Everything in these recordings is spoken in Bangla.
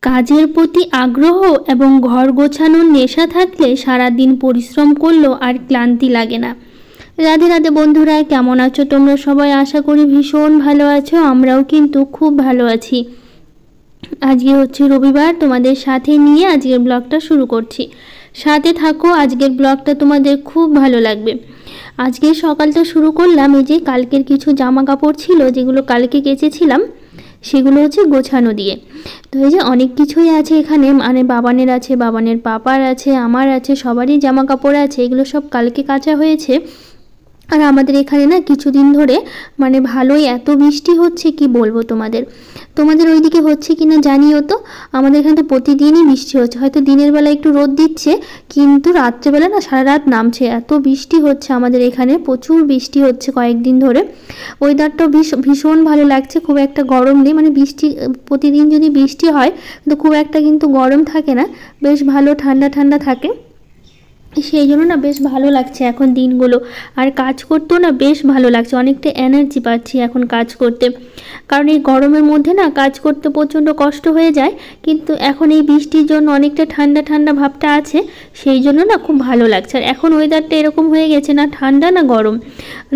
কাজের প্রতি আগ্রহ এবং ঘর গোছানোর নেশা থাকলে সারাদিন পরিশ্রম করলেও আর ক্লান্তি লাগে না। রাধে রাধে বন্ধুরা, কেমন আছো তোমরা সবাই? আশা করি ভীষণ ভালো আছো। আমরাও কিন্তু খুব ভালো আছি। আজকে হচ্ছে রবিবার, তোমাদের সাথে নিয়ে আজকের ব্লগটা শুরু করছি। সাথে থাকো, আজকের ব্লগটা তোমাদের খুব ভালো লাগবে। আজকে সকালটা শুরু করলাম এই যে কালকের কিছু জামা কাপড় ছিল যেগুলো কালকে কেচেছিলাম, সেগুলো হচ্ছে গোছানো দিয়ে। তো এই যে অনেক কিছুই আছে এখানে, মানে বাবানের আছে, বাবানের পাপার আছে, আমার আছে, সবারই জামা কাপড় আছে। এগুলো সব কালকে কাচা হয়েছে। আর আমাদের এখানে না কিছুদিন ধরে মানে ভালোই এত বৃষ্টি হচ্ছে, কি বলবো তোমাদের ওইদিকে হচ্ছে কিনা জানিও তো। আমাদের এখানে তো প্রতিদিনই বৃষ্টি হচ্ছে। হয়তো দিনের বেলা একটু রোদ দিচ্ছে, কিন্তু রাত্রেবেলা না সারা রাত নামছে। এত বৃষ্টি হচ্ছে আমাদের এখানে, প্রচুর বৃষ্টি হচ্ছে কয়েকদিন ধরে। ওয়েদারটাও ভীষণ ভালো লাগছে, খুব একটা গরম নেই। মানে বৃষ্টি প্রতিদিন যদি বৃষ্টি হয় তো খুব একটা কিন্তু গরম থাকে না, বেশ ভালো ঠান্ডা ঠান্ডা থাকে। সেই জন্য না বেশ ভালো লাগছে এখন দিনগুলো। আর কাজ করতেও না বেশ ভালো লাগছে, অনেকটা এনার্জি পাচ্ছি এখন কাজ করতে। কারণ এই গরমের মধ্যে না কাজ করতে প্রচণ্ড কষ্ট হয়ে যায়, কিন্তু এখন এই বৃষ্টির জন্য অনেকটা ঠান্ডা ঠান্ডা ভাবটা আছে, সেই জন্য না খুব ভালো লাগছে। আর এখন ওয়েদারটা এরকম হয়ে গেছে, না ঠান্ডা না গরম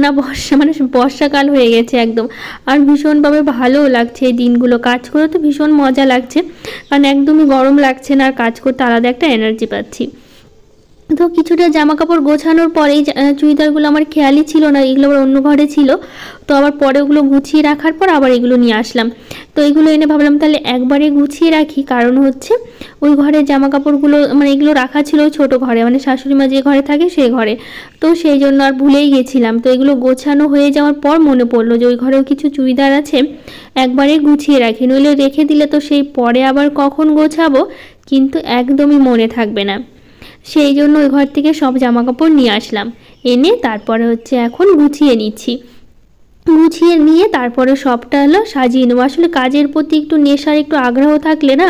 না বর্ষা, মানে বর্ষাকাল হয়ে গেছে একদম। আর ভীষণভাবে ভালোও লাগছে এই দিনগুলো, কাজ করে তো ভীষণ মজা লাগছে। কারণ একদমই গরম লাগছে না, আর কাজ করতে আলাদা একটা এনার্জি পাচ্ছি। তো কিছুটা জামা কাপড় গোছানোর পরেই চুড়িদারগুলো আমার খেয়ালই ছিল না, এগুলো আবার অন্য ঘরে ছিল। তো আবার পরে ওগুলো গুছিয়ে রাখার পর আবার এগুলো নিয়ে আসলাম। তো এগুলো এনে ভাবলাম তাহলে একবারে গুছিয়ে রাখি, কারণ হচ্ছে ওই ঘরে জামা কাপড়গুলো মানে এগুলো রাখা ছিল ওই ছোটো ঘরে, মানে শাশুড়ি মা যে ঘরে থাকে সেই ঘরে। তো সেই জন্য আর ভুলেই গেছিলাম। তো এগুলো গোছানো হয়ে যাওয়ার পর মনে পড়লো যে ওই ঘরেও কিছু চুড়িদার আছে, একবারে গুছিয়ে রাখি, নইলে রেখে দিলে তো সেই পরে আবার কখন গোছাবো কিন্তু একদমই মনে থাকবে না। সেই জন্য ওই ঘর থেকে সব জামা কাপড় নিয়ে আসলাম, এনে তারপরে হচ্ছে এখন গুছিয়ে নিচ্ছি। গুছিয়ে নিয়ে তারপরে সবটা হলো সাজিয়ে নেবো। আসলে কাজের প্রতি একটু নেশার একটু আগ্রহ থাকলে না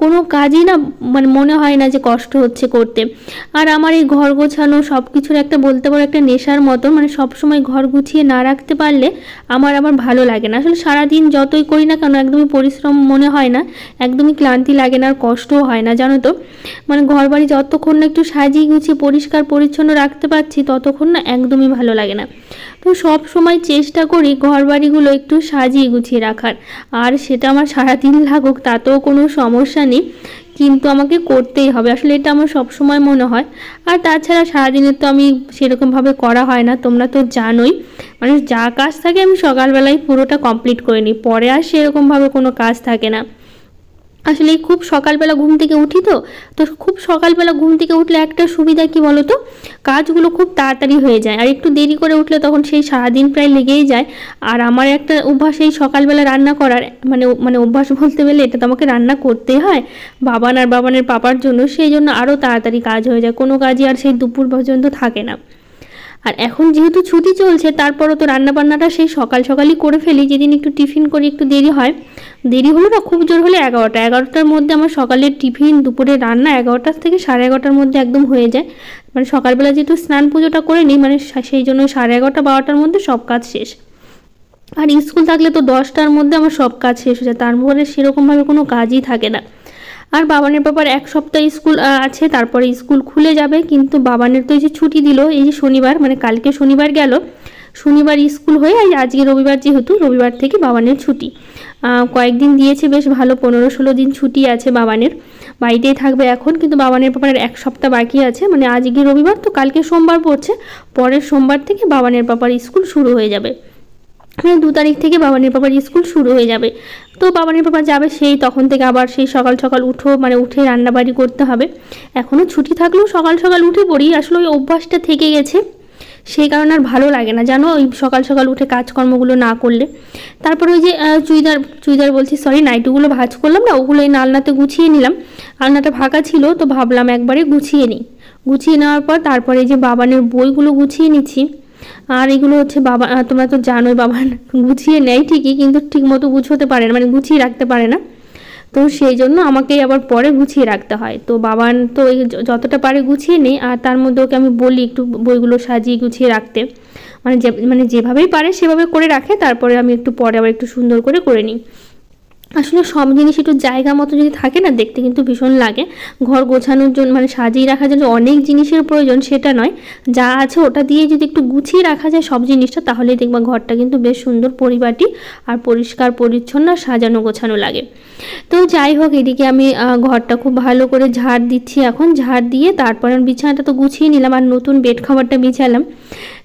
কোনো কাজই না মানে মনে হয় না যে কষ্ট হচ্ছে করতে। আর আমার এই ঘর গোছানো সব কিছুর একটা বলতে পারো একটা নেশার মতো, মানে সবসময় ঘর গুছিয়ে না রাখতে পারলে আমার ভালো লাগে না। আসলে সারাদিন যতই করি না কেন একদমই পরিশ্রম মনে হয় না, একদমই ক্লান্তি লাগে না, আর কষ্টও হয় না জানো তো। মানে ঘর বাড়ি যতক্ষণ না একটু সাজিয়ে গুছিয়ে পরিষ্কার পরিচ্ছন্ন রাখতে পারছি ততক্ষণ না একদমই ভালো লাগে না। তো সব সময় চেষ্টা করি ঘর বাড়িগুলো একটু সাজিয়ে গুছিয়ে রাখার, আর সেটা আমার সারাদিন লাগুক তাতেও কোনো সমস্যা নেই, কিন্তু আমাকে করতেই হবে। আসলে এটা আমার সব সময় মনে হয়। আর তাছাড়া সারাদিনে তো আমি সেরকমভাবে করা হয় না, তোমরা তো জানোই। মানে যা কাজ থাকে আমি সকালবেলায় পুরোটা কমপ্লিট করে নিই, পরে আর সেরকমভাবে কোনো কাজ থাকে না। আসলে খুব সকালবেলা ঘুম থেকে উঠি, তো খুব সকালবেলা ঘুম থেকে উঠলে একটা সুবিধা কি বলো তো, কাজগুলো খুব তাড়াতাড়ি হয়ে যায়। আর একটু দেরি করে উঠলে তখন সেই সারাদিন প্রায় লেগেই যায়। আর আমার একটা অভ্যাস এই সকালবেলা রান্না করার, মানে অভ্যাস বলতে গেলে এটা তো আমাকে রান্না করতেই হয় বাবানের পাপার জন্য, সেই জন্য আরও তাড়াতাড়ি কাজ হয়ে যায়, কোনো কাজই আর সেই দুপুর পর্যন্ত থাকে না। আর এখন যেহেতু ছুটি চলছে তারপরও তো রান্নাবান্নাটা সেই সকালই করে ফেলি। যেদিন একটু টিফিন করি একটু দেরি হয়, দেরি হলো না খুব জোর হলে 11টার মধ্যে আমার সকালের টিফিন দুপুরে রান্না 11টা থেকে 11:30টার মধ্যে একদম হয়ে যায়। মানে সকালবেলা যেহেতু স্নান পুজোটা করে নিই, মানে সেই জন্য 11:30 12টার মধ্যে সব কাজ শেষ। আর স্কুল থাকলে তো 10টার মধ্যে আমার সব কাজ শেষ হয়ে যায়, তারপরে সেরকমভাবে কোনো কাজই থাকে না। আর বাবানের বাবার এক সপ্তাহ স্কুল আছে, তারপরে স্কুল খুলে যাবে। কিন্তু বাবানের তো এই যে ছুটি দিল এই যে শনিবার, মানে কালকে শনিবার গেল, শনিবার স্কুল হয়ে আজকে রবিবার, যেহেতু রবিবার থেকে বাবানের ছুটি কয়েকদিন দিয়েছে, বেশ ভালো 15-16 দিন ছুটি আছে বাবানের, বাড়িতেই থাকবে এখন। কিন্তু বাবানের বাবার এক সপ্তাহ বাকি আছে, মানে আজকে রবিবার তো কালকে সোমবার পড়ছে, পরের সোমবার থেকে বাবানের বাবার স্কুল শুরু হয়ে যাবে। মানে 2 তারিখ থেকে বাবানের বাবার স্কুল শুরু হয়ে যাবে। তো বাবানের বাবা যাবে সেই তখন থেকে আবার সেই সকাল উঠে রান্নাবাড়ি করতে হবে। এখনও ছুটি থাকলেও সকাল উঠে পড়ি, আসলে ওই অভ্যাসটা থেকে গেছে, সেই কারণে আর ভালো লাগে না জানো ওই সকাল উঠে কাজকর্মগুলো না করলে। তারপরে ওই যে চুড়িদার বলছি সরি নাইটিগুলো ভাঁজ করলাম না, ওগুলো এই আলনাতে গুছিয়ে নিলাম। আলনাটা ফাঁকা ছিল তো ভাবলাম একবারে গুছিয়ে নিই। গুছিয়ে নেওয়ার পর তারপরে যে বাবানের বইগুলো গুছিয়ে নিচ্ছি। আর এগুলো হচ্ছে বাবা, তোমরা তো জানোই বাবান গুছিয়ে নেয় ঠিকই, কিন্তু ঠিক মতো গুছোতে পারে না, মানে গুছিয়ে রাখতে পারে না। তো সেই জন্য আমাকেই আবার পরে গুছিয়ে রাখতে হয়। তো বাবান তো এই যতটা পারে গুছিয়ে নেই, আর তার মধ্যে ওকে আমি বলি একটু বইগুলো সাজিয়ে গুছিয়ে রাখতে, মানে যেভাবেই পারে সেভাবে করে রাখে। তারপরে আমি একটু পরে আবার একটু সুন্দর করে নিই। আসলে সব জিনিস একটু জায়গা মতো যদি থাকে না, দেখতে কিন্তু ভীষণ লাগে। ঘর গোছানোর জন্য মানে সাজিয়ে রাখার জন্য অনেক জিনিসের প্রয়োজন সেটা নয়, যা আছে ওটা দিয়ে যদি একটু গুছিয়ে রাখা যায় সব জিনিসটা, তাহলেই দেখবা ঘরটা কিন্তু বেশ সুন্দর পরিপাটি আর পরিষ্কার পরিচ্ছন্ন সাজানো গোছানো লাগে। তো যাই হোক, এদিকে আমি ঘরটা খুব ভালো করে ঝাড় দিচ্ছি। এখন ঝাড় দিয়ে তারপর বিছানাটা তো গুছিয়ে নিলাম আর নতুন বেড কভারটা বিছালাম।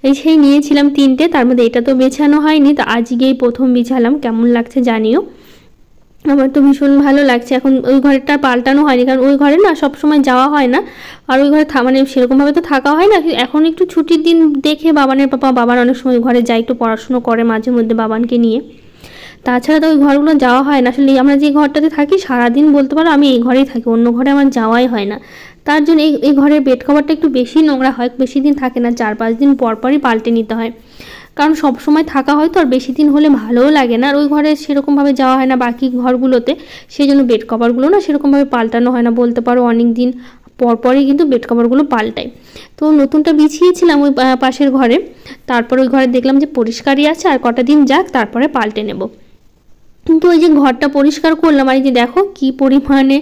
এই সেই নিয়েছিলাম 3টে, তার মধ্যে এটা তো বেছানো হয়নি, তো আজকেই প্রথম বিছালাম। কেমন লাগছে জানিও, আমার তো ভীষণ ভালো লাগছে। এখন ওই ঘরটা পাল্টানো হয়নি, কারণ ওই ঘরে না সবসময় যাওয়া হয় না, আর ওই ঘরে মানে সেরকমভাবে তো থাকা হয় না। এখন একটু ছুটির দিন দেখে বাবানের বাবান অনেক সময় ঘরে যায়, একটু পড়াশুনো করে মাঝে মধ্যে বাবানকে নিয়ে। তাছাড়া তো ওই ঘরগুলো যাওয়া হয় না। আসলে আমরা যে ঘরটাতে থাকি সারাদিন বলতে পারো আমি এই ঘরেই থাকি, অন্য ঘরে আমার যাওয়াই হয় না। তার জন্য এই ঘরের বেড কভারটা একটু বেশি নোংরা হয়, বেশি দিন থাকে না, 4-5 দিন পর পরই পাল্টে নিতে হয়। কারণ সব সময় থাকা হয় তো, আর বেশি দিন হলে ভালোও লাগে না, আর ওই ঘরে সেরকমভাবে যাওয়া হয় না বাকি ঘরগুলোতে, সেই জন্য বেড কভারগুলো না সেরকমভাবে পাল্টানো হয় না, বলতে পারো অনেক দিন পরপরই কিন্তু বেড কভারগুলো পাল্টায়। তো নতুনটা বিছিয়েছিলাম ওই পাশের ঘরে, তারপর ওই ঘরে দেখলাম যে পরিষ্কারই আছে, আর কটা দিন যাক তারপরে পাল্টে নেব। কিন্তু ওই যে ঘরটা পরিষ্কার করলাম, আর এই যে দেখো কি পরিমাণে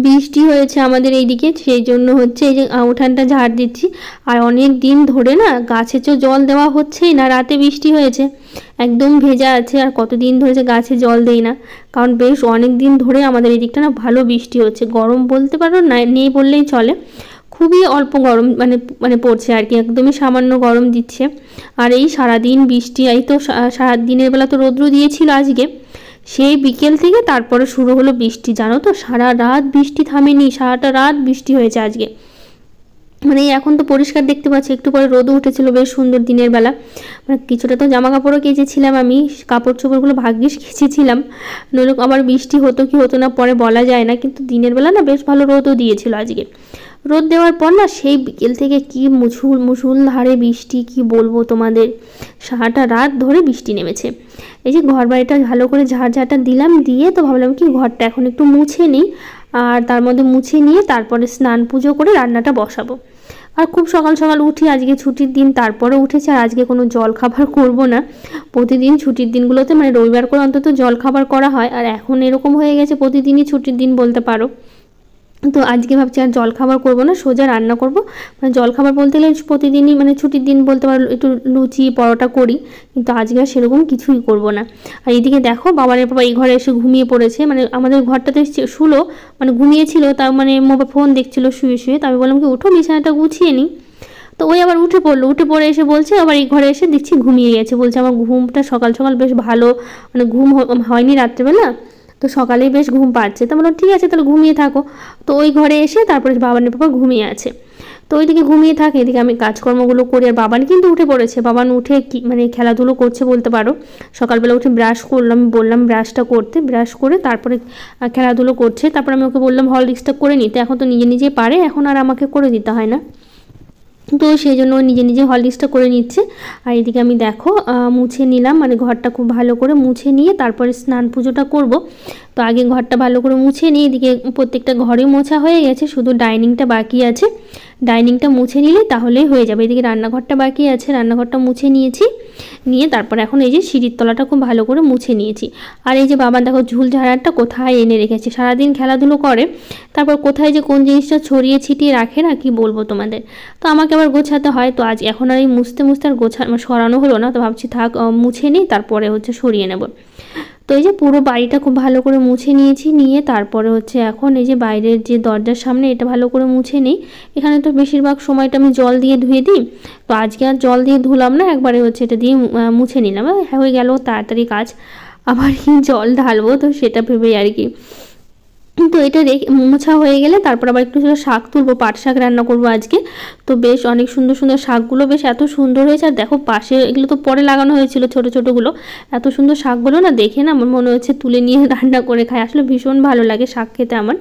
বৃষ্টি হয়েছে আমাদের এইদিকে, সেই জন্য হচ্ছে এই যে উঠানটা ঝাড় দিচ্ছি। আর অনেক দিন ধরে না গাছে তো জল দেওয়া হচ্ছেই না, রাতে বৃষ্টি হয়েছে একদম ভেজা আছে, আর কতদিন ধরে যে গাছে জল দেই না, কারণ বেশ অনেক দিন ধরে আমাদের এই দিকটা না ভালো বৃষ্টি হচ্ছে। গরম বলতে পারো না, নেই বললেই চলে, খুবই অল্প গরম মানে মানে পড়ছে আর কি, একদমই সামান্য গরম দিচ্ছে। আর এই সারাদিন বৃষ্টি, এই তো সারা দিনের বেলা তো রৌদ্র দিয়েছিল আজকে, সেই বিকেল থেকে তারপরে শুরু হলো বৃষ্টি। জানো তো সারা রাত বৃষ্টি থামেনি, সারাটা রাত বৃষ্টি হয়েছে আজকে। মানে এখন তো পরিষ্কার দেখতে পাচ্ছি, একটু পরে রোদও উঠেছিল বেশ সুন্দর দিনের বেলা। মানে কিছুটা তো জামা কাপড়ও কেচেছিলাম আমি, কাপড় চোপড়গুলো ভাগ্যিস কেচেছিলাম, নইলে আবার বৃষ্টি হতো কি হতো না পরে বলা যায় না। কিন্তু দিনের বেলা না বেশ ভালো রোদও দিয়েছিল আজকে। রোদ দেওয়ার পর না সেই বিকেল থেকে কি মুষলধারে বৃষ্টি, কি বলবো তোমাদের, সারাটা রাত ধরে বৃষ্টি নেমেছে। এই যে ঘর বাড়িটা ভালো করে ঝাড়ঝাড়টা দিলাম, দিয়ে তো ভাবলাম কি ঘরটা এখন একটু মুছে নিই, আর তার মধ্যে মুছে নিয়ে তারপরে স্নান পুজো করে রান্নাটা বসাবো। আর খুব সকাল সকাল উঠি, আজকে ছুটির দিন তারপরে উঠেছে, আর আজকে কোনো জল খাবার করব না। প্রতিদিন ছুটির দিনগুলোতে মানে রবিবার করে অন্তত জল খাবার করা হয়, আর এখন এরকম হয়ে গেছে প্রতিদিনই ছুটির দিন বলতে পারো। তো আজকে ভাবছি আর জলখাবার করবো না, সোজা রান্না করব। মানে জলখাবার বলতে গেলে প্রতিদিনই মানে ছুটির দিন বলতে পারো একটু লুচি পরোটা করি, কিন্তু আজকে আর সেরকম কিছুই করব না। আর এইদিকে দেখো বাবানের বাবা এই ঘরে এসে ঘুমিয়ে পড়েছে, মানে আমাদের ঘরটাতে শুলো, মানে ঘুমিয়েছিল, তার মানে মোবাইল ফোন দেখছিল শুয়ে শুয়ে। তো আমি বললাম কি উঠো বিছানাটা গুছিয়ে নিই, তো ওই আবার উঠে পড়লো, উঠে পড়ে এসে বলছে আবার এই ঘরে এসে দেখছি ঘুমিয়ে গেছে, বলছে আমার ঘুমটা সকাল সকাল বেশ ভালো, মানে ঘুম হয়নি রাত্রেবেলা, তো সকালেই বেশ ঘুম পাচ্ছে। তো বললাম ঠিক আছে তাহলে ঘুমিয়ে থাকো। তো ওই ঘরে এসে তারপরে বাবানের বাবা ঘুমিয়ে আছে, তো ওইদিকে ঘুমিয়ে থাকে, এদিকে আমি কাজকর্মগুলো করি। আর বাবান কিন্তু উঠে পড়েছে, বাবান উঠে কি মানে খেলাধুলো করছে বলতে পারো। সকালবেলা উঠে ব্রাশ করলাম, বললাম ব্রাশটা করতে, ব্রাশ করে তারপরে খেলাধুলো করছে। তারপর আমি ওকে বললাম হরলিক্সটা করে নিতে, এখন তো নিজে নিজে পারে, এখন আর আমাকে করে দিতে হয় না। তো সেই জন্য নিজে নিজে হরলিক্সটা করে নিচ্ছে। আর এদিকে আমি দেখো মুছে নিলাম, মানে ঘরটা খুব ভালো করে মুছে নিয়ে তারপরে স্নান পুজোটা করব। তো আগে ঘরটা ভালো করে মুছে নিয়ে, এদিকে প্রত্যেকটা ঘরে মোছা হয়ে গেছে, শুধু ডাইনিংটা বাকি আছে। ডাইনিংটা মুছে নিলে তাহলেই হয়ে যাবে। এদিকে রান্নাঘরটা বাকি আছে, রান্নাঘরটা মুছে নিয়েছি, নিয়ে তারপর এখন এই যে সিঁড়ির তলাটা খুব ভালো করে মুছে নিয়েছি। আর এই যে বাবা দেখো ঝুল ঝাড়ারটা কোথায় এনে রেখেছে, সারাদিন খেলাধুলো করে, তারপর কোথায় যে কোন জিনিসটা ছড়িয়ে ছিটিয়ে রাখে না, কি বলবো তোমাদের। তো আমাকে আবার গোছাতে হয়, তো আজ এখন আর এই মুছতে আর সরানো হলো না, তো ভাবছি থাক মুছে নিই, তারপরে হচ্ছে সরিয়ে নেব। তো এই যে পুরো বাড়িটা খুব ভালো করে মুছে নিয়েছি, নিয়ে তারপরে হচ্ছে এখন এই যে বাইরের যে দরজার সামনে এটা ভালো করে মুছে নিই। এখানে তো বেশিরভাগ সময়টা আমি জল দিয়ে ধুয়ে দিই, তো আজকে আর জল দিয়ে ধুলাম না, একবারে হচ্ছে এটা দিয়ে মুছে নিলাম, হয়ে গেল তাড়াতাড়ি কাজ। আবার কি জল ঢালবো, তো সেটা ভেবেই আর কি। তো এটা মোছা হয়ে গেলে তারপর আবার একটু শাক তুলবো, পাট শাক রান্না করবো আজকে। তো বেশ অনেক সুন্দর সুন্দর শাকগুলো বেশ এত সুন্দর হয়েছে, আর দেখো পাশে এগুলো তো পরে লাগানো হয়েছিল ছোটো ছোটোগুলো, এত সুন্দর শাকগুলো না দেখে না আমার মনে হচ্ছে তুলে নিয়ে রান্না করে খাই, আসলে ভীষণ ভালো লাগে শাক খেতে আমার।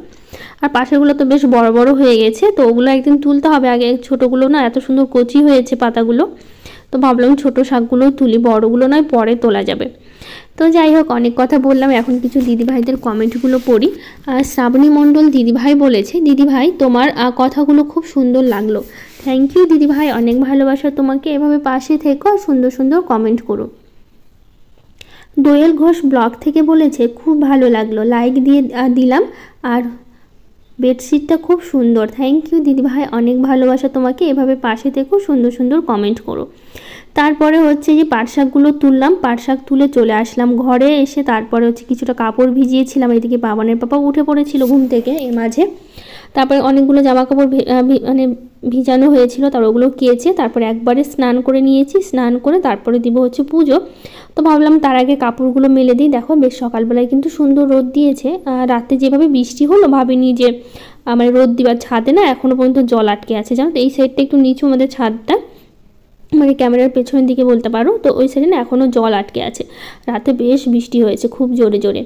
আর পাশেরগুলো তো বেশ বড় বড় হয়ে গেছে, তো ওগুলো একদিন তুলতে হবে, আগে ছোটোগুলো না এত সুন্দর কচি হয়েছে পাতাগুলো, তো ভাবলাম ছোটো শাকগুলোও তুলি, বড়গুলো নয় পরে তোলা যাবে। তো যাই হোক অনেক কথা বললাম, এখন কিছু দিদিভাইদের কমেন্টগুলো পড়ি। শ্রাবণী মণ্ডল দিদিভাই বলেছে, দিদিভাই তোমার কথাগুলো খুব সুন্দর লাগলো। থ্যাংক ইউ দিদিভাই, অনেক ভালোবাসা তোমাকে, এভাবে পাশে থেকো আর সুন্দর সুন্দর কমেন্ট করো। দোয়েল ঘোষ ব্লগ থেকে বলেছে খুব ভালো লাগলো, লাইক দিয়ে দিলাম। আর বেডশিটটা খুব সুন্দর। থ্যাংক ইউ দিদিভাই, অনেক ভালোবাসা তোমাকে, এভাবে পাশে থেকেও সুন্দর সুন্দর কমেন্ট করো। তারপরে হচ্ছে যে পাট শাকগুলো তুললাম, পাট শাক তুলে চলে আসলাম ঘরে। এসে তারপরে হচ্ছে কিছুটা কাপড় ভিজিয়েছিলাম, এদিকে বাবানের পাপা উঠে পড়েছিল ঘুম থেকে এর মাঝে। তারপরে অনেকগুলো জামা কাপড় মানে ভিজানো হয়েছিল, তার ওগুলো কেচে তারপরে একবারে স্নান করে নিয়েছি। স্নান করে তারপরে দিব হচ্ছে পুজো। তো ভাবলাম তার আগে কাপড়গুলো মেলে দিই। দেখো বেশ সকালবেলায় কিন্তু সুন্দর রোদ দিয়েছে। রাতে যেভাবে বৃষ্টি হলো ভাবিনি যে মানে রোদ দিবার, ছাদে না এখনও পর্যন্ত জল আটকে আছে জানো তো। এই সাইডটা একটু নিচু আমাদের ছাদটা, মানে ক্যামেরার পেছনের দিকে বলতে পারো। তো ওই সাইডে না এখনও জল আটকে আছে। রাতে বেশ বৃষ্টি হয়েছে খুব জোরে জোরে।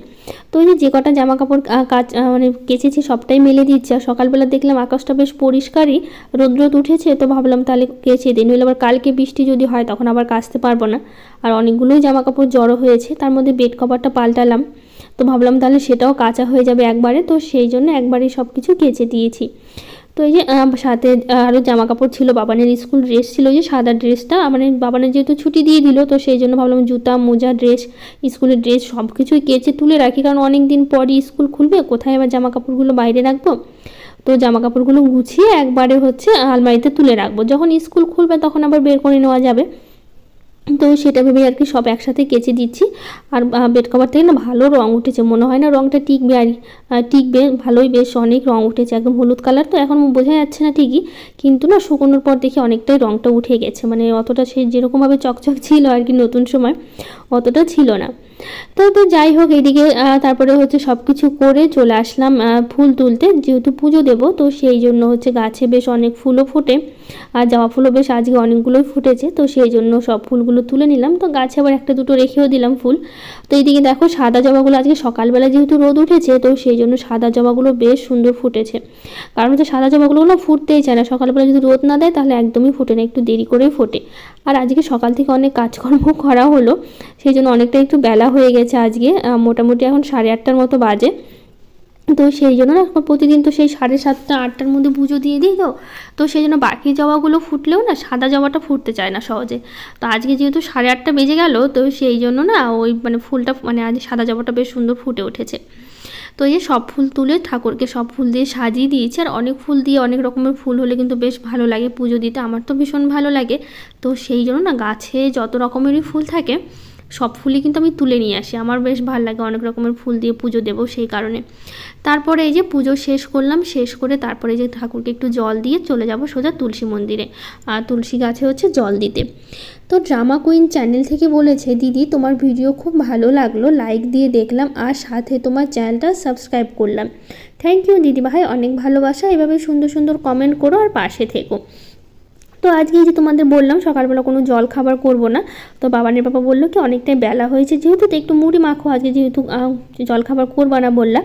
তো ওই যে কটা জামা কাপড় মানে কেচেছি সবটাই মেলে দিচ্ছে। আর সকালবেলা দেখলাম আকাশটা বেশ পরিষ্কারই, রোদ উঠেছে। তো ভাবলাম তাহলে কেচে দিই, নইলে আবার কালকে বৃষ্টি যদি হয় তখন আবার কাচতে পারবো না। আর অনেকগুলোই জামা কাপড় জড়ো হয়েছে, তার মধ্যে বেড কভারটা পাল্টালাম। তো ভাবলাম তাহলে সেটাও কাচা হয়ে যাবে একবারে। তো সেই জন্য একবারে সব কিছু কেচে দিয়েছি। তো এই যে সাথে আরও জামা কাপড় ছিল, বাবানের স্কুল ড্রেস ছিল, যে সাদা ড্রেসটা মানে বাবানের যেহেতু ছুটি দিয়ে দিল, তো সেই জন্য ভাবলাম জুতা মোজা ড্রেস স্কুলের ড্রেস সব কিছুই কেচে তুলে রাখি, কারণ অনেক দিন পরই স্কুল খুলবে, কোথায় আবার জামা কাপড়গুলো বাইরে রাখবো। তো জামা কাপড়গুলো গুছিয়ে একবারে হচ্ছে আলমারিতে তুলে রাখবো, যখন স্কুল খুলবে তখন আবার বের করে নেওয়া যাবে। তো সেটা ভেবে আর কি সব একসাথে কেচে দিচ্ছি। আর বেড কভার থেকে না ভালো রং উঠেছে, মনে হয় না রংটা টিকবে। আর টিকবে ভালোই, বেশ অনেক রং উঠেছে, একদম হলুদ কালার। তো এখন বোঝা যাচ্ছে না ঠিকই, কিন্তু না শুকোনোর পর দেখি অনেকটাই রংটা উঠে গেছে, মানে অতটা সে যেরকমভাবে চকচক ছিল আর কি নতুন সময় অতটা ছিল না। তো যাই হোক, এইদিকে তারপরে হচ্ছে সব কিছু করে চলে আসলাম ফুল তুলতে, যেহেতু পুজো দেবো। তো সেই জন্য হচ্ছে গাছে বেশ অনেক ফুলও ফোটে, আর জবা ফুলও বেশ আজকে অনেকগুলোই ফুটেছে। তো সেই জন্য সব ফুলগুলো তুলে নিলাম। তো গাছে আবার একটা দুটো রেখেও দিলাম ফুল। তো এইদিকে দেখো সাদা জবাগুলো আজকে সকালবেলা যেহেতু রোদ উঠেছে, তো সেই জন্য সাদা জবাগুলো বেশ সুন্দর ফুটেছে। কারণ হচ্ছে সাদা জবাগুলো না ফুটতেই চায় না, সকালবেলা যদি রোদ না দেয় তাহলে একদমই ফোটে না, একটু দেরি করেই ফোটে। আর আজকে সকাল থেকে অনেক কাজকর্ম করা হলো, সেই জন্য অনেকটা একটু বেলা হয়ে গেছে আজকে। মোটামুটি এখন 8:30টার মতো বাজে। তো সেই জন্য না প্রতিদিন তো সেই 7:30 8টার মধ্যে পুজো দিয়ে দিই। তো সেই জন্য বাকি জবাগুলো ফুটলেও না সাদা জবাটা ফুটতে চায় না সহজে। তো আজকে যেহেতু 8:30 বেজে গেল, তো সেই জন্য না ওই মানে ফুলটা মানে আজ সাদা জবাটা বেশ সুন্দর ফুটে উঠেছে। তো এই সব ফুল তুলে ঠাকুরকে সব ফুল দিয়ে সাজিয়ে দিয়েছি। আর অনেক ফুল দিয়ে অনেক রকমের ফুল হলে কিন্তু বেশ ভালো লাগে পুজো দিতে, আমার তো ভীষণ ভালো লাগে। তো সেই জন্য না গাছে যত রকমেরই ফুল থাকে সব ফুলই কিন্তু আমি তুলে নিয়ে আসি, আমার বেশ ভালো লাগে অনেক রকমের ফুল দিয়ে পুজো দেবো সেই কারণে। তারপরে এই যে পুজো শেষ করলাম, শেষ করে তারপরে যে ঠাকুরকে একটু জল দিয়ে চলে যাব সোজা তুলসী মন্দিরে, আর তুলসী গাছে হচ্ছে জল দিতে। তো ড্রামা কুইন চ্যানেল থেকে বলেছে, দিদি তোমার ভিডিও খুব ভালো লাগলো, লাইক দিয়ে দেখলাম আর সাথে তোমার চ্যানেলটা সাবস্ক্রাইব করলাম। থ্যাংক ইউ দিদি ভাই, অনেক ভালোবাসা, এভাবে সুন্দর সুন্দর কমেন্ট করো আর পাশে থেকো। তো আজকে যে তোমাদের বললাম সকালবেলা কোনো জল খাবার করব না। তো বাবানের বাবা বললো কি অনেকটাই বেলা হয়েছে যেহেতু, তো একটু মুড়ি মাখো আজকে, যেহেতু জল খাবার করবা না বললা।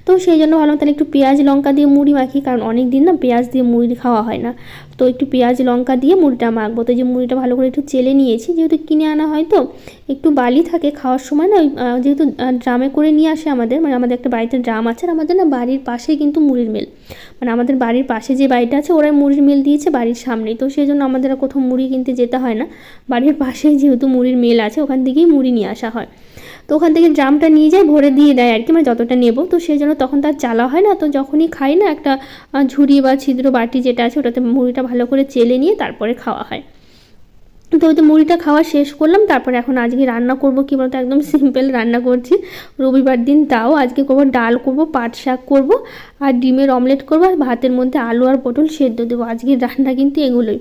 তো সেই জন্য ভাবলাম তাহলে একটু পেঁয়াজ লঙ্কা দিয়ে মুড়ি মাখি, কারণ অনেক দিন না পেঁয়াজ দিয়ে মুড়ি খাওয়া হয় না। তো একটু পেঁয়াজ লঙ্কা দিয়ে মুড়িটা মাখবো। তো যে মুড়িটা ভালো করে একটু চেলে নিয়েছি, যেহেতু কিনে আনা হয় তো একটু বালি থাকে খাওয়ার সময় না, ওই যেহেতু ড্রামে করে নিয়ে আসে আমাদের, মানে আমাদের একটা বাড়িতে ড্রাম আছে। আর আমাদের না বাড়ির পাশেই কিন্তু মুড়ির মিল, মানে আমাদের বাড়ির পাশে যে বাড়িটা আছে ওরাই মুড়ির মিল দিয়েছে বাড়ির সামনেই। তো সেই জন্য আমাদের আর কোথাও মুড়ি কিনতে যেতে হয় না, বাড়ির পাশেই যেহেতু মুড়ির মিল আছে ওখান থেকেই মুড়ি নিয়ে আসা হয়। তো ওখান থেকে ড্রামটা নিয়ে যায়, ভরে দিয়ে দেয় আর কি, মানে যতটা নেব। তো সেই জন্য তখন তার চালা হয় না, তো যখনই খাই না একটা ঝুড়ি বা ছিদ্র বাটি যেটা আছে ওটাতে মুড়িটা ভালো করে চেলে নিয়ে তারপরে খাওয়া হয়। তো ওই তো মুড়িটা খাওয়া শেষ করলাম। তারপরে এখন আজকে রান্না করব কি বলতো, একদম সিম্পল রান্না করছি, রবিবার দিন তাও। আজকে করবো ডাল করব, পাট শাক করব, আর ডিমের অমলেট করবো, আর ভাতের মধ্যে আলু আর পটল সেদ্ধ দেবো। আজকের রান্না কিন্তু এগুলোই।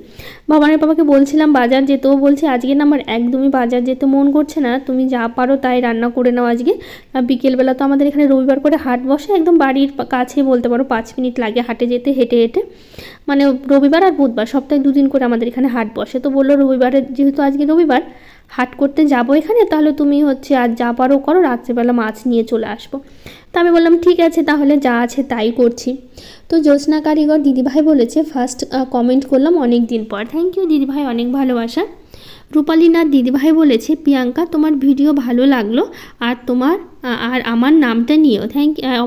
বাবানের বাবাকে বলছিলাম বাজার যেতেও, বলছে আজকে না আমার একদমই বাজার যেতে মন করছে না, তুমি যা পারো তাই রান্না করে নাও আজকে। বিকেলবেলা তো আমাদের এখানে রবিবার করে হাট বসে, একদম বাড়ির কাছে বলতে পারো 5 মিনিট লাগে হাটে যেতে, হেঁটে হেঁটে। মানে রবিবার আর বুধবার সপ্তাহে 2 দিন করে আমাদের এখানে হাট বসে। তো বললো রবিবারে যেহেতু আজকে রবিবার হাট করতে যাবো এখানে, তাহলে তুমি হচ্ছে আজ যা পারো করো, রাত্রেবেলা মাছ নিয়ে চলে আসবো। তো আমি বললাম ঠিক আছে তাহলে যা আছে তাই করছি। তো জ্যোৎস্না কারিগর দিদিভাই বলেছে ফার্স্ট কমেন্ট করলাম অনেক দিন পর, থ্যাংক ইউ দিদিভাই, অনেক ভালোবাসা। রূপালীনাথ দিদিভাই বলেছে প্রিয়াঙ্কা তোমার ভিডিও ভালো লাগলো, আর তোমার আর আমার নামটা নিয়েও।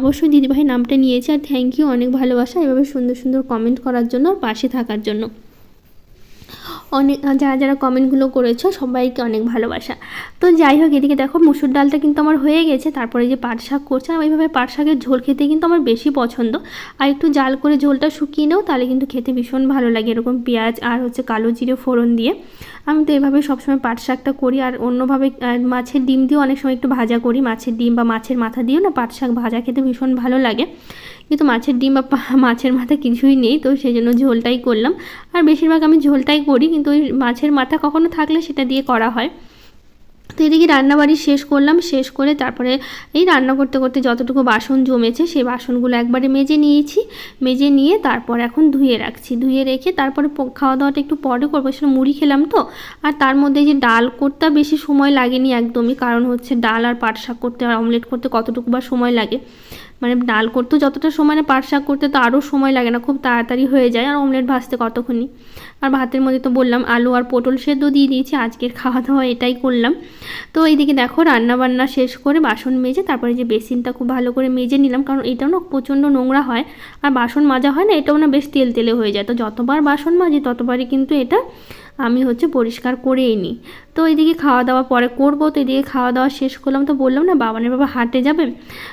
অবশ্যই দিদিভাই নামটা নিয়েছে, আর থ্যাংক ইউ, অনেক ভালোবাসা এভাবে সুন্দর সুন্দর কমেন্ট করার জন্য আর পাশে থাকার জন্য। অনেক যারা যারা কমেন্টগুলো করেছো সবাইকে অনেক ভালোবাসা। তো যাই হোক, এদিকে দেখো মুসুর ডালটা কিন্তু আমার হয়ে গেছে। তারপরে যে পাট শাক করছিলাম, এইভাবে পাট শাকের ঝোল খেতে কিন্তু আমার বেশি পছন্দ। আর একটু জাল করে ঝোলটা শুকিয়ে নাও, তাহলে কিন্তু খেতে ভীষণ ভালো লাগে, এরকম পেঁয়াজ আর কালো জিরে ফোড়ন দিয়ে। আমি তো এভাবে সবসময় পাট শাকটা করি। আর অন্যভাবে মাছের ডিম দিয়েও অনেক সময় একটু ভাজা করি, মাছের ডিম বা মাছের মাথা দিয়েও না পাট শাক ভাজা খেতে ভীষণ ভালো লাগে। কিন্তু মাছের ডিম বা মাছের মাথা কিছুই নেই, তো সেই জন্য ঝোলটাই করলাম। আর বেশিরভাগ আমি ঝোলটাই করি, কিন্তু ওই মাছের মাথা কখনো থাকলে সেটা দিয়ে করা হয়। তো এদিকে রান্নাবাড়ি শেষ করলাম, শেষ করে তারপরে এই রান্না করতে করতে যতটুকু বাসন জমেছে সেই বাসনগুলো একবারে মেজে নিয়েছি। মেজে নিয়ে তারপর এখন ধুয়ে রাখছি, ধুয়ে রেখে তারপরে খাওয়া দাওয়াটা একটু পরে করবো। সেটা মুড়ি খেলাম তো। আর তার মধ্যে যে ডাল করতে বেশি সময় লাগেনি একদমই, কারণ হচ্ছে ডাল আর পাট শাক করতে আর অমলেট করতে কতটুকু বা সময় লাগে, মানে ডাল করতেও যতটা সময় না পাট শাক করতে তো আরও সময় লাগে না, খুব তাড়াতাড়ি হয়ে যায়। আর অমলেট ভাজতে কতক্ষণই। আর ভাতের মধ্যে তো বললাম আলু আর পটল সেদ্ধ দিয়ে দিয়েছি, আজকের খাওয়া দাওয়া এটাই করলাম। তো এইদিকে দেখো রান্নাবান্না শেষ করে বাসন মেজে তারপরে যে বেসিনটা খুব ভালো করে মেজে নিলাম, কারণ এটাও না প্রচণ্ড নোংরা হয়। আর বাসন মাজা হয় না, এটাও না বেশ তেল তেলে হয়ে যায়। তো যতবার বাসন মাজি ততবারই কিন্তু এটা আমি পরিষ্কার করেই নিই। তো এইদিকে খাওয়া দাওয়া পরে করবো। তো এদিকে খাওয়া দাওয়া শেষ করলাম। তো বললাম না বাবানের বাবা হাটে যাবে,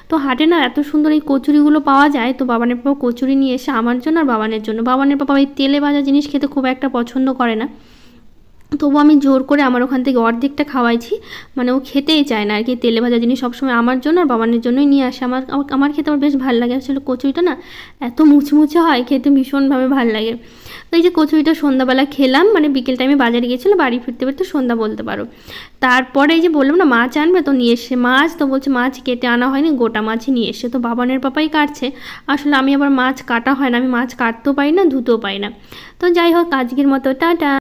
তো হাটে না এত সুন্দর এই কচুরিগুলো পাওয়া যায়। তো বাবানের বাবা কচুরি নিয়ে এসে আমার জন্য আর বাবানের জন্য। বাবানের বাবা এই তেলে ভাজা জিনিস খেতে খুব একটা পছন্দ করে না, তবু আমি জোর করে আমার ওখান থেকে অর্ধেকটা খাওয়াইছি, মানে ও খেতেই চায় না আর কি। তেলে ভাজা জিনিস সবসময় আমার জন্য আর বাবানের জন্যই নিয়ে আসে। আমার খেতে আমার বেশ ভালো লাগে। আসলে কচুরিটা না এত মুচমুচে হয়, খেতে ভীষণভাবে ভালো লাগে। তো এই যে কচুরিটা সন্ধ্যাবেলা খেলাম, মানে বিকেল টাইমে বাজারে গিয়েছিলো, বাড়ি ফিরতে ফিরতে সন্ধ্যা বলতে পারো। তারপরে এই যে বললাম না মাছ আনবে, তো নিয়ে এসে মাছ, তো বলছে মাছ কেটে আনা হয়নি, গোটা মাছই নিয়ে এসে। তো বাবানের পাপাই কাটছে। আসলে আমি আবার মাছ কাটা হয় না, আমি মাছ কাটতেও পারি না, ধুতেও পারি না। তো যাই হোক আজকের মতো টাটা।